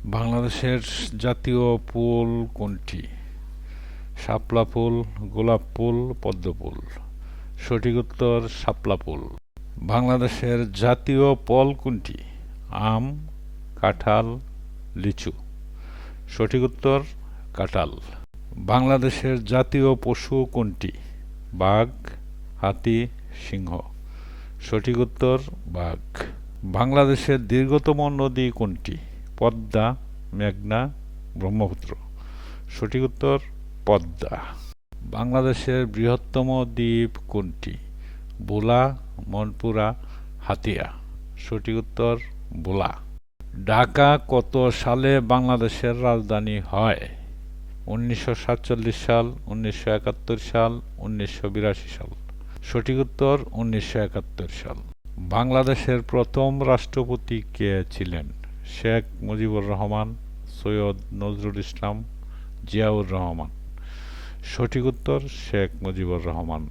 বাংলাদেশের জাতীয় ফুল কোনটি? শাপলা ফুল, গোলাপ ফুল, পদ্ম ফুল। সঠিক উত্তর শাপলা ফুল। বাংলাদেশের জাতীয় ফল কোনটি? আম, কাঁঠাল, লিচু। সঠিক উত্তর কাঁঠাল। বাংলাদেশের জাতীয় পশু কোনটি? বাঘ, হাতি, সিংহ। সঠিক উত্তর বাঘ। বাংলাদেশের দীর্ঘতম নদী কোনটি? পদ্মা, মেঘনা, ব্রহ্মপুত্র। সঠিক উত্তর পদ্মা। বাংলাদেশের বৃহত্তম দ্বীপ কোনটি? ভোলা, মনপুরা, হাতিয়া। সঠিক উত্তর ভোলা। ঢাকা কত সালে বাংলাদেশের রাজধানী হয়? 1947 সাল, 1971 সাল, 1982 সাল। সঠিক উত্তর 1971 সাল। বাংলাদেশের প্রথম রাষ্ট্রপতি কে ছিলেন? শেখ মুজিবুর রহমান, সৈয়দ নজরুল ইসলাম, জিয়াউর রহমান। সঠিক উত্তর শেখ মুজিবুর রহমান।